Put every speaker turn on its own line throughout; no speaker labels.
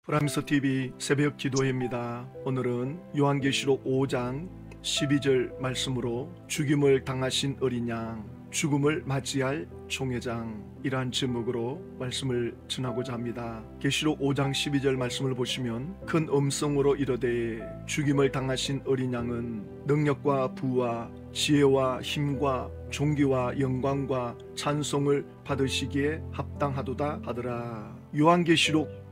프라임스 TV 새벽 기도회입니다. 오늘은 요한계시록 5장 12절 말씀으로 죽임을 당하신 어린 양, 죽음을 맞이할 총회장이란 제목으로 말씀을 전하고자 합니다. 계시록 5장 12절 말씀을 보시면 큰 음성으로 이르되 죽임을 당하신 어린 양은 능력과 부와 지혜와 힘과 존귀와 영광과 찬송을 받으시기에 합당하도다 하더라. 요한계시록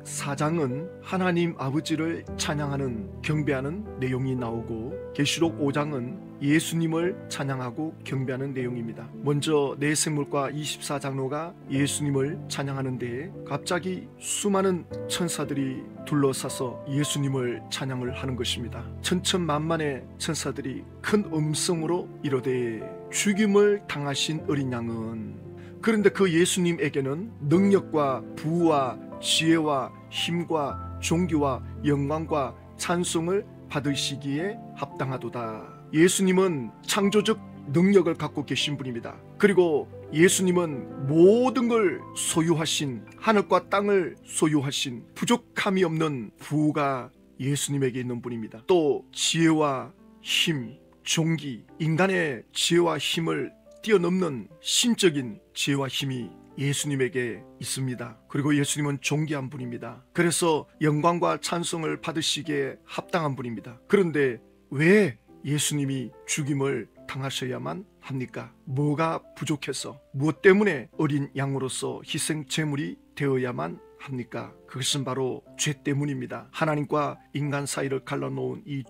4장은 하나님 아버지를 찬양하는 경배하는 내용이 나오고, 계시록 5장은 예수님을 찬양하고 경배하는 내용입니다. 먼저 내생물과 24장로가 예수님을 찬양하는데 갑자기 수많은 천사들이 둘러싸서 예수님을 찬양을 하는 것입니다. 천천만만의 천사들이 큰 음성으로 이르되 죽임을 당하신 어린 양은, 그런데 그 예수님에게는 능력과 부와 지혜와 힘과 존귀와 영광과 찬송을 받으시기에 합당하도다. 예수님은 창조적 능력을 갖고 계신 분입니다. 그리고 예수님은 모든 걸 소유하신, 하늘과 땅을 소유하신 부족함이 없는 부가 예수님에게 있는 분입니다. 또 지혜와 힘, 존귀, 인간의 지혜와 힘을 뛰어넘는 신적인 지혜와 힘이 예수님에게 있습니다. 그리고 예수님은 존귀한 분입니다. 그래서 영광과 찬송을 받으시기에 합당한 분입니다. 그런데 왜 예수님이 죽임을 당하셔야만 합니까? 뭐가 부족해서, 무엇 때문에 어린 양으로서 희생 제물이 되어야만 합니까? 그것은 바로 죄 때문입니다. 하나님과 인간 사이를 갈라놓은 이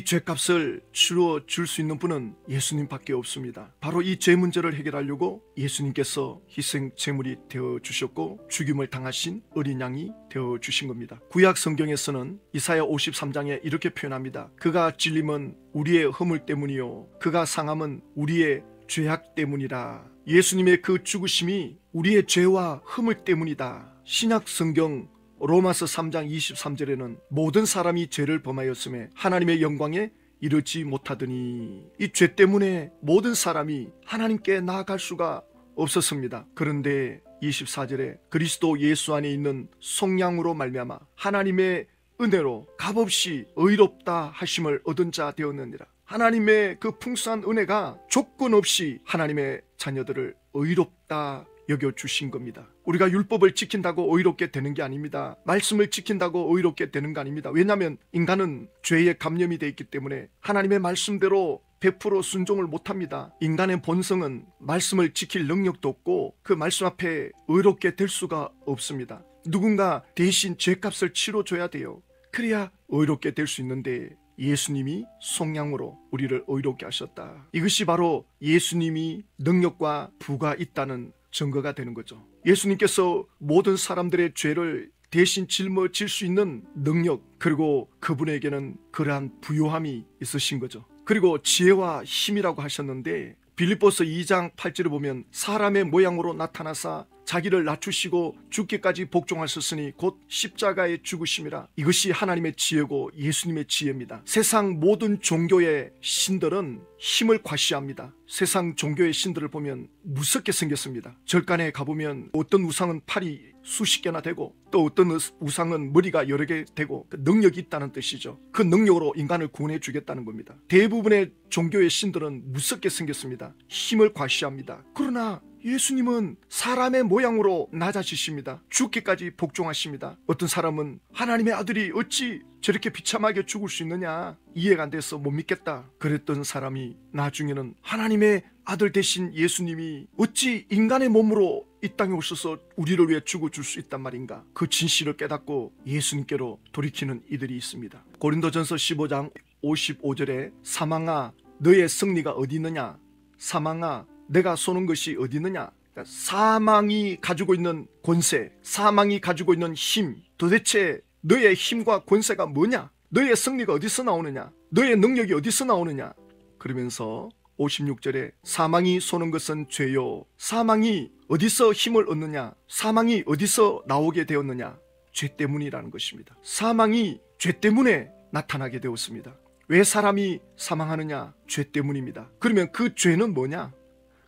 죄값을 치루어 줄 수 있는 분은 예수님밖에 없습니다. 바로 이 죄 문제를 해결하려고 예수님께서 희생 제물이 되어 주셨고 죽임을 당하신 어린 양이 되어 주신 겁니다. 구약 성경에서는 이사야 53장에 이렇게 표현합니다. 그가 찔림은 우리의 허물 때문이요, 그가 상함은 우리의 죄악 때문이라. 예수님의 그 죽으심이 우리의 죄와 허물 때문이다. 신약 성경 로마서 3장 23절에는 모든 사람이 죄를 범하였음에 하나님의 영광에 이르지 못하더니, 이 죄 때문에 모든 사람이 하나님께 나아갈 수가 없었습니다. 그런데 24절에 그리스도 예수 안에 있는 속량으로 말미암아 하나님의 은혜로 값없이 의롭다 하심을 얻은 자 되었느니라. 하나님의 그 풍성한 은혜가 조건 없이 하나님의 자녀들을 의롭다 여겨주신 겁니다. 우리가 율법을 지킨다고 의롭게 되는 게 아닙니다. 말씀을 지킨다고 의롭게 되는 거 아닙니다. 왜냐하면 인간은 죄에 감염이 되어 있기 때문에 하나님의 말씀대로 100% 순종을 못합니다. 인간의 본성은 말씀을 지킬 능력도 없고 그 말씀 앞에 의롭게 될 수가 없습니다. 누군가 대신 죄값을 치러줘야 돼요. 그래야 의롭게 될 수 있는데 예수님이 속량으로 우리를 의롭게 하셨다. 이것이 바로 예수님이 능력과 부가 있다는 증거가 되는 거죠. 예수님께서 모든 사람들의 죄를 대신 짊어질 수 있는 능력, 그리고 그분에게는 그러한 부요함이 있으신 거죠. 그리고 지혜와 힘이라고 하셨는데 빌립보서 2장 8절을 보면 사람의 모양으로 나타나사 자기를 낮추시고 죽기까지 복종하셨으니 곧 십자가의 죽으심이라. 이것이 하나님의 지혜고 예수님의 지혜입니다. 세상 모든 종교의 신들은 힘을 과시합니다. 세상 종교의 신들을 보면 무섭게 생겼습니다. 절간에 가보면 어떤 우상은 팔이 수십 개나 되고 또 어떤 우상은 머리가 여러 개 되고, 그 능력이 있다는 뜻이죠. 그 능력으로 인간을 구원해 주겠다는 겁니다. 대부분의 종교의 신들은 무섭게 생겼습니다. 힘을 과시합니다. 그러나 예수님은 사람의 모양으로 낮아지십니다. 죽기까지 복종하십니다. 어떤 사람은 하나님의 아들이 어찌 저렇게 비참하게 죽을 수 있느냐, 이해가 안 돼서 못 믿겠다 그랬던 사람이 나중에는 하나님의 아들 되신 예수님이 어찌 인간의 몸으로 이 땅에 오셔서 우리를 위해 죽어줄 수 있단 말인가, 그 진실을 깨닫고 예수님께로 돌이키는 이들이 있습니다. 고린도전서 15장 55절에 사망아 너의 승리가 어디 있느냐, 사망아 내가 쏘는 것이 어디 있느냐. 그러니까 사망이 가지고 있는 권세, 사망이 가지고 있는 힘, 도대체 너의 힘과 권세가 뭐냐, 너의 승리가 어디서 나오느냐, 너의 능력이 어디서 나오느냐. 그러면서 56절에 사망이 쏘는 것은 죄요, 사망이 어디서 힘을 얻느냐, 사망이 어디서 나오게 되었느냐, 죄 때문이라는 것입니다. 사망이 죄 때문에 나타나게 되었습니다. 왜 사람이 사망하느냐? 죄 때문입니다. 그러면 그 죄는 뭐냐?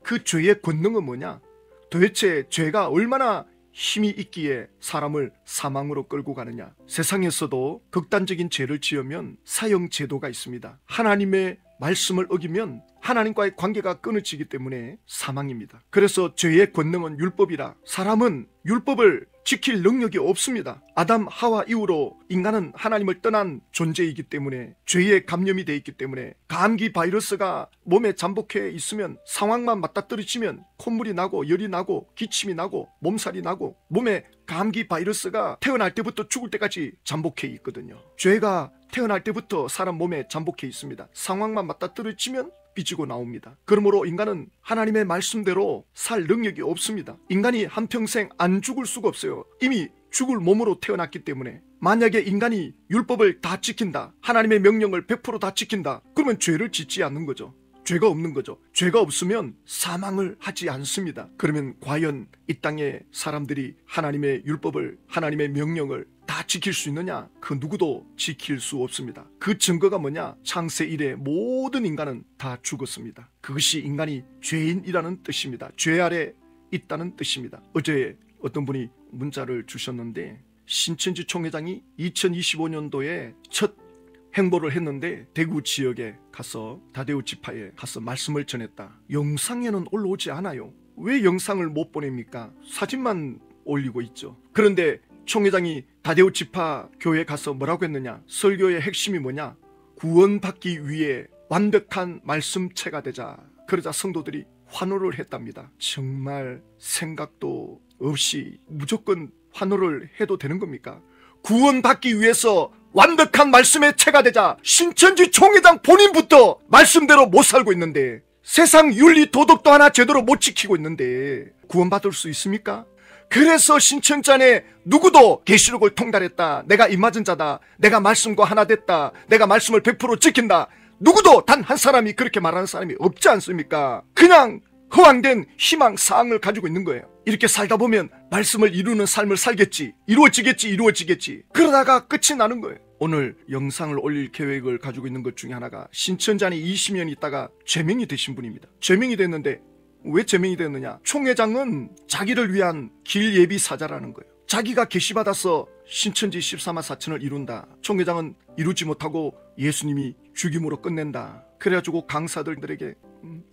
그 죄의 권능은 뭐냐? 도대체 죄가 얼마나 힘이 있기에 사람을 사망으로 끌고 가느냐? 세상에서도 극단적인 죄를 지으면 사형 제도가 있습니다. 하나님의 말씀을 어기면 하나님과의 관계가 끊어지기 때문에 사망입니다. 그래서 죄의 권능은 율법이라 사람은 율법을 지킬 능력이 없습니다. 아담 하와 이후로 인간은 하나님을 떠난 존재이기 때문에 죄에 감염이 되어 있기 때문에 감기 바이러스가 몸에 잠복해 있으면 상황만 맞닥뜨리치면 콧물이 나고 열이 나고 기침이 나고 몸살이 나고 몸에 감기 바이러스가 태어날 때부터 죽을 때까지 잠복해 있거든요. 죄가 태어날 때부터 사람 몸에 잠복해 있습니다. 상황만 맞닥뜨리치면 삐지고 나옵니다. 그러므로 인간은 하나님의 말씀대로 살 능력이 없습니다. 인간이 한평생 안 죽을 수가 없어요. 이미 죽을 몸으로 태어났기 때문에. 만약에 인간이 율법을 다 지킨다, 하나님의 명령을 100% 지킨다, 그러면 죄를 짓지 않는 거죠. 죄가 없는 거죠. 죄가 없으면 사망을 하지 않습니다. 그러면 과연 이 땅에 사람들이 하나님의 율법을, 하나님의 명령을 다 지킬 수 있느냐? 그 누구도 지킬 수 없습니다. 그 증거가 뭐냐? 창세 이래 모든 인간은 다 죽었습니다. 그것이 인간이 죄인이라는 뜻입니다. 죄 아래 있다는 뜻입니다. 어제 어떤 분이 문자를 주셨는데, 신천지 총회장이 2025년도에 첫 행보를 했는데 대구 지역에 가서 다대우 지파에 가서 말씀을 전했다. 영상에는 올라오지 않아요. 왜 영상을 못 보냅니까? 사진만 올리고 있죠. 그런데 총회장이 다대우 지파 교회에 가서 뭐라고 했느냐? 설교의 핵심이 뭐냐? 구원받기 위해 완벽한 말씀체가 되자. 그러자 성도들이 환호를 했답니다. 정말 생각도 없이 무조건 환호를 해도 되는 겁니까? 구원받기 위해서 완벽한 말씀의 체가 되자 신천지 총회장 본인부터 말씀대로 못 살고 있는데, 세상 윤리 도덕도 하나 제대로 못 지키고 있는데 구원받을 수 있습니까? 그래서 신천지 안에 누구도 계시록을 통달했다, 내가 입맞은 자다, 내가 말씀과 하나 됐다, 내가 말씀을 100% 지킨다, 누구도 단 한 사람이 그렇게 말하는 사람이 없지 않습니까? 그냥 허황된 희망 사항을 가지고 있는 거예요. 이렇게 살다 보면 말씀을 이루는 삶을 살겠지, 이루어지겠지 그러다가 끝이 나는 거예요. 오늘 영상을 올릴 계획을 가지고 있는 것 중에 하나가, 신천지 안에 20년 있다가 제명이 되신 분입니다. 제명이 됐는데 왜 제명이 됐느냐? 총회장은 자기를 위한 길 예비 사자라는 거예요. 자기가 계시받아서 신천지 14만 4천을 이룬다. 총회장은 이루지 못하고 예수님이 죽임으로 끝낸다. 그래가지고 강사들에게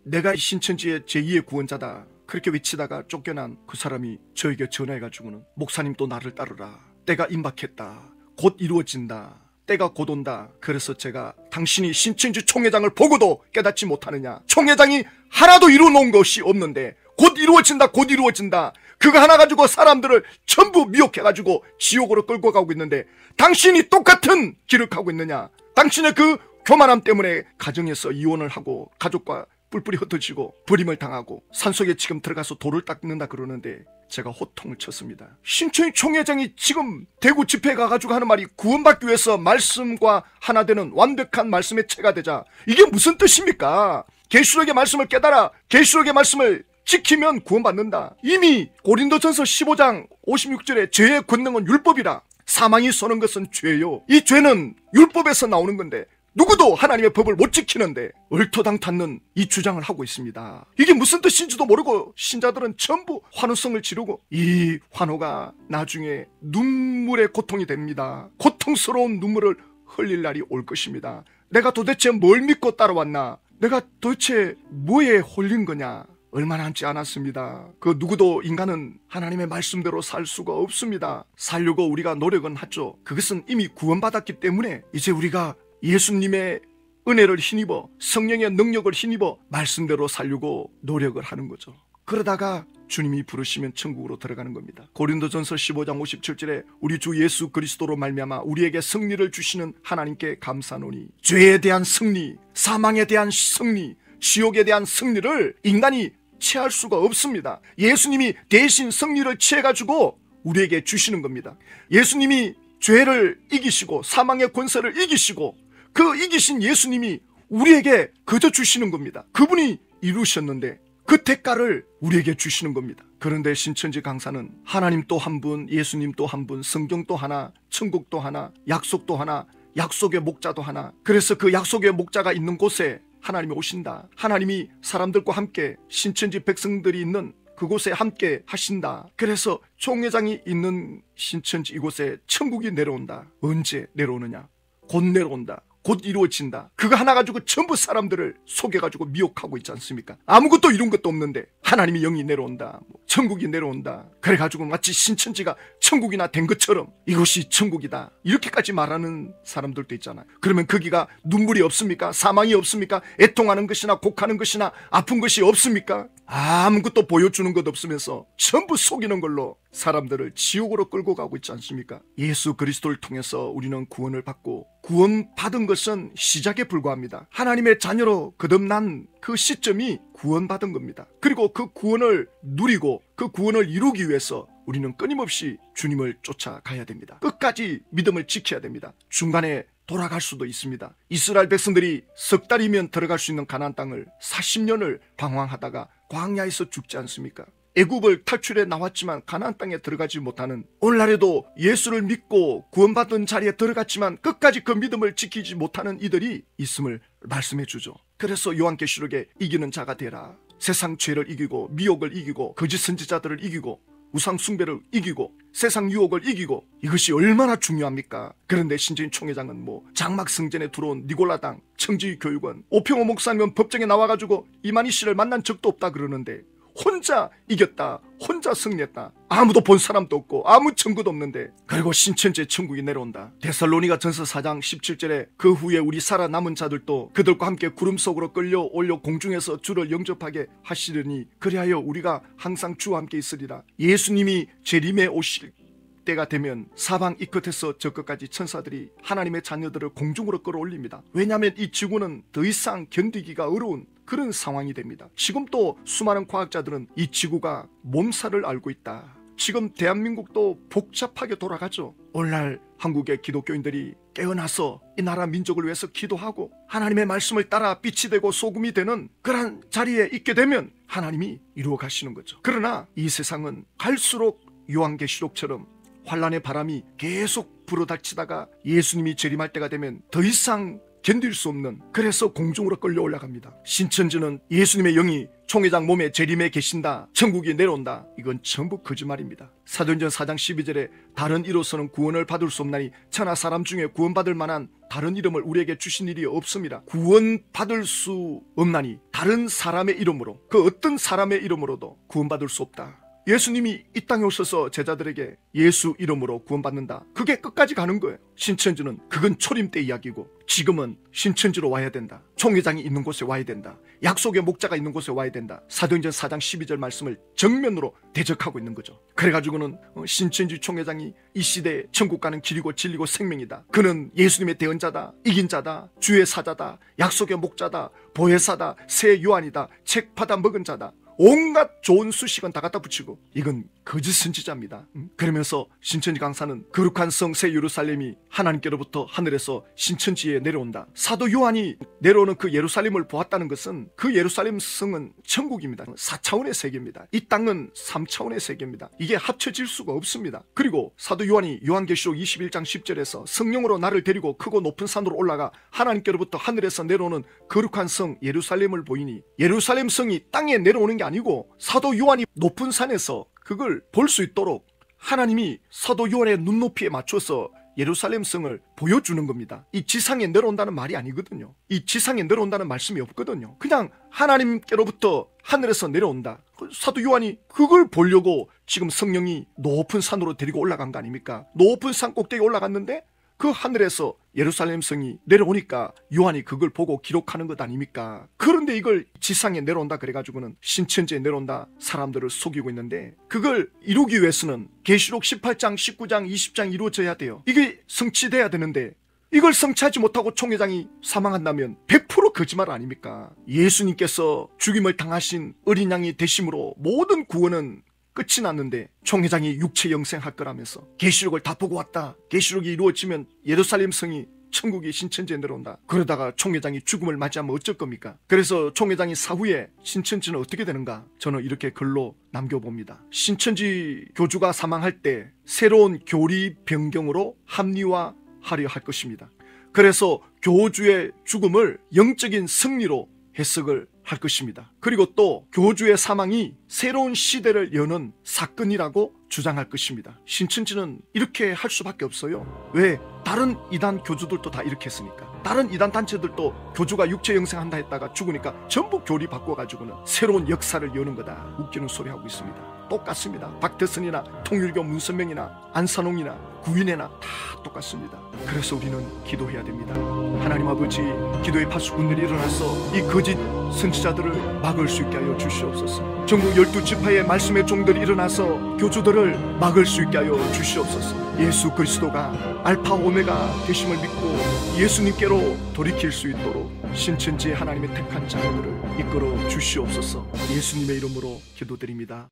내가 신천지의 제2의 구원자다 그렇게 외치다가 쫓겨난 그 사람이 저에게 전화해가지고는, 목사님 또 나를 따르라, 때가 임박했다, 곧 이루어진다, 때가 곧 온다. 그래서 제가 당신이 신천지 총회장을 보고도 깨닫지 못하느냐? 총회장이 하나도 이루어놓은 것이 없는데 곧 이루어진다 그거 하나 가지고 사람들을 전부 미혹해가지고 지옥으로 끌고 가고 있는데 당신이 똑같은 길을 가고 있느냐? 당신의 그 교만함 때문에 가정에서 이혼을 하고 가족과 뿔뿔이 흩어지고 버림을 당하고 산속에 지금 들어가서 돌을 닦는다 그러는데 제가 호통을 쳤습니다. 신천지 총회장이 지금 대구 집회에 가가지고 하는 말이 구원받기 위해서 말씀과 하나 되는 완벽한 말씀의 체가 되자. 이게 무슨 뜻입니까? 계시록의 말씀을 깨달아 계시록의 말씀을 지키면 구원받는다. 이미 고린도전서 15장 56절에 죄의 권능은 율법이라, 사망이 쏘는 것은 죄요. 이 죄는 율법에서 나오는 건데 누구도 하나님의 법을 못 지키는데 얼토당탄는 이 주장을 하고 있습니다. 이게 무슨 뜻인지도 모르고 신자들은 전부 환호성을 지르고, 이 환호가 나중에 눈물의 고통이 됩니다. 고통스러운 눈물을 흘릴 날이 올 것입니다. 내가 도대체 뭘 믿고 따라왔나? 내가 도대체 뭐에 홀린 거냐? 얼마 남지 않았습니다. 그 누구도 인간은 하나님의 말씀대로 살 수가 없습니다. 살려고 우리가 노력은 하죠. 그것은 이미 구원받았기 때문에 이제 우리가 예수님의 은혜를 힘입어 성령의 능력을 힘입어 말씀대로 살려고 노력을 하는 거죠. 그러다가 주님이 부르시면 천국으로 들어가는 겁니다. 고린도전서 15장 57절에 우리 주 예수 그리스도로 말미암아 우리에게 승리를 주시는 하나님께 감사노니, 죄에 대한 승리, 사망에 대한 승리, 지옥에 대한 승리를 인간이 취할 수가 없습니다. 예수님이 대신 승리를 취해가지고 우리에게 주시는 겁니다. 예수님이 죄를 이기시고 사망의 권세를 이기시고 그 이기신 예수님이 우리에게 거저 주시는 겁니다. 그분이 이루셨는데 그 대가를 우리에게 주시는 겁니다. 그런데 신천지 강사는 하나님 또 한 분, 예수님 또 한 분, 성경 또 하나, 천국 또 하나, 약속 또 하나, 약속의 목자도 하나. 그래서 그 약속의 목자가 있는 곳에 하나님이 오신다. 하나님이 사람들과 함께 신천지 백성들이 있는 그곳에 함께 하신다. 그래서 총회장이 있는 신천지 이곳에 천국이 내려온다. 언제 내려오느냐? 곧 내려온다. 곧 이루어진다. 그거 하나 가지고 전부 사람들을 속여가지고 미혹하고 있지 않습니까? 아무것도 이룬 것도 없는데 하나님이 영이 내려온다, 천국이 내려온다, 그래가지고 마치 신천지가 천국이나 된 것처럼 이것이 천국이다 이렇게까지 말하는 사람들도 있잖아요. 그러면 거기가 눈물이 없습니까? 사망이 없습니까? 애통하는 것이나 곡하는 것이나 아픈 것이 없습니까? 아무것도 보여주는 것 없으면서 전부 속이는 걸로 사람들을 지옥으로 끌고 가고 있지 않습니까? 예수 그리스도를 통해서 우리는 구원을 받고 구원받은 것은 시작에 불과합니다. 하나님의 자녀로 거듭난 그 시점이 구원받은 겁니다. 그리고 그 구원을 누리고 그 구원을 이루기 위해서 우리는 끊임없이 주님을 쫓아가야 됩니다. 끝까지 믿음을 지켜야 됩니다. 중간에 돌아갈 수도 있습니다. 이스라엘 백성들이 석 달이면 들어갈 수 있는 가나안 땅을 40년을 방황하다가 광야에서 죽지 않습니까? 애굽을 탈출해 나왔지만 가나안 땅에 들어가지 못하는, 오늘날에도 예수를 믿고 구원받은 자리에 들어갔지만 끝까지 그 믿음을 지키지 못하는 이들이 있음을 말씀해 주죠. 그래서 요한계시록에 이기는 자가 되라. 세상 죄를 이기고 미혹을 이기고 거짓 선지자들을 이기고 우상 숭배를 이기고 세상 유혹을 이기고, 이것이 얼마나 중요합니까? 그런데 신재인 총회장은 장막 성전에 들어온 니골라당 청지 교육원 오평호 목사님은 법정에 나와가지고 이만희 씨를 만난 적도 없다 그러는데 혼자 이겼다, 혼자 승리했다, 아무도 본 사람도 없고 아무 증거도 없는데, 그리고 신천지의 천국이 내려온다. 데살로니가 전서 4장 17절에 그 후에 우리 살아남은 자들도 그들과 함께 구름 속으로 끌려 올려 공중에서 주를 영접하게 하시려니 그리하여 우리가 항상 주와 함께 있으리라. 예수님이 재림에 오실 때가 되면 사방 이 끝에서 저 끝까지 천사들이 하나님의 자녀들을 공중으로 끌어올립니다. 왜냐하면 이 지구는 더 이상 견디기가 어려운 그런 상황이 됩니다. 지금 또 수많은 과학자들은 이 지구가 몸살을 앓고 있다. 지금 대한민국도 복잡하게 돌아가죠. 오늘날 한국의 기독교인들이 깨어나서 이 나라 민족을 위해서 기도하고 하나님의 말씀을 따라 빛이 되고 소금이 되는 그런 자리에 있게 되면 하나님이 이루어 가시는 거죠. 그러나 이 세상은 갈수록 요한계시록처럼 환란의 바람이 계속 불어닥치다가 예수님이 재림할 때가 되면 더 이상 견딜 수 없는, 그래서 공중으로 끌려 올라갑니다. 신천지는 예수님의 영이 총회장 몸에 재림해 계신다, 천국이 내려온다, 이건 전부 거짓말입니다. 사도행전 4장 12절에 다른 이로서는 구원을 받을 수 없나니 천하 사람 중에 구원받을 만한 다른 이름을 우리에게 주신 일이 없습니다. 구원받을 수 없나니 다른 사람의 이름으로, 그 어떤 사람의 이름으로도 구원받을 수 없다. 예수님이 이 땅에 오셔서 제자들에게 예수 이름으로 구원받는다, 그게 끝까지 가는 거예요. 신천지는 그건 초림 때 이야기고 지금은 신천지로 와야 된다, 총회장이 있는 곳에 와야 된다, 약속의 목자가 있는 곳에 와야 된다, 사도행전 4장 12절 말씀을 정면으로 대적하고 있는 거죠. 그래가지고는 신천지 총회장이 이 시대에 천국 가는 길이고 진리고 생명이다, 그는 예수님의 대언자다, 이긴 자다, 주의 사자다, 약속의 목자다, 보혜사다, 새 요한이다, 책 받아 먹은 자다, 온갖 좋은 수식은 다 갖다 붙이고 이건 거짓 선지자입니다. 그러면서 신천지 강사는 거룩한 성 새 예루살렘이 하나님께로부터 하늘에서 신천지에 내려온다. 사도 요한이 내려오는 그 예루살렘을 보았다는 것은 그 예루살렘 성은 천국입니다. 4차원의 세계입니다. 이 땅은 3차원의 세계입니다. 이게 합쳐질 수가 없습니다. 그리고 사도 요한이 요한계시록 21장 10절에서 성령으로 나를 데리고 크고 높은 산으로 올라가 하나님께로부터 하늘에서 내려오는 거룩한 성 예루살렘을 보이니, 예루살렘 성이 땅에 내려오는 게 아니고 사도 요한이 높은 산에서 그걸 볼 수 있도록 하나님이 사도 요한의 눈높이에 맞춰서 예루살렘 성을 보여주는 겁니다. 이 지상에 내려온다는 말이 아니거든요. 이 지상에 내려온다는 말씀이 없거든요. 그냥 하나님께로부터 하늘에서 내려온다. 사도 요한이 그걸 보려고 지금 성령이 높은 산으로 데리고 올라간 거 아닙니까? 높은 산 꼭대기에 올라갔는데 그 하늘에서 예루살렘 성이 내려오니까 요한이 그걸 보고 기록하는 것 아닙니까? 그런데 이걸 지상에 내려온다 그래가지고는 신천지에 내려온다 사람들을 속이고 있는데, 그걸 이루기 위해서는 계시록 18장 19장 20장 이루어져야 돼요. 이게 성취돼야 되는데 이걸 성취하지 못하고 총회장이 사망한다면 100% 거짓말 아닙니까? 예수님께서 죽임을 당하신 어린 양이 되심으로 모든 구원은 끝이 났는데 총회장이 육체 영생할 거라면서 계시록을 다 보고 왔다, 계시록이 이루어지면 예루살렘 성이 천국이 신천지에 내려온다, 그러다가 총회장이 죽음을 맞이하면 어쩔 겁니까? 그래서 총회장이 사후에 신천지는 어떻게 되는가, 저는 이렇게 글로 남겨봅니다. 신천지 교주가 사망할 때 새로운 교리 변경으로 합리화하려 할 것입니다. 그래서 교주의 죽음을 영적인 승리로 해석을 할 것입니다. 그리고 또 교주의 사망이 새로운 시대를 여는 사건이라고 주장할 것입니다. 신천지는 이렇게 할 수밖에 없어요. 왜? 다른 이단 교주들도 다 이렇게 했으니까. 다른 이단 단체들도 교주가 육체 영생한다 했다가 죽으니까 전부 교리 바꿔가지고는 새로운 역사를 여는 거다. 웃기는 소리 하고 있습니다. 똑같습니다. 박태선이나 통일교 문선명이나 안산홍이나 구인회나 다 똑같습니다. 그래서 우리는 기도해야 됩니다. 하나님 아버지, 기도의 파수꾼들이 일어나서 이 거짓 선지자들을 막을 수 있게 하여 주시옵소서. 전국 12지파의 말씀의 종들이 일어나서 교주들을 막을 수 있게 하여 주시옵소서. 예수 그리스도가 알파 오메가 되심을 믿고 예수님께로 돌이킬 수 있도록 신천지의 하나님의 택한 자녀들을 이끌어 주시옵소서. 예수님의 이름으로 기도드립니다.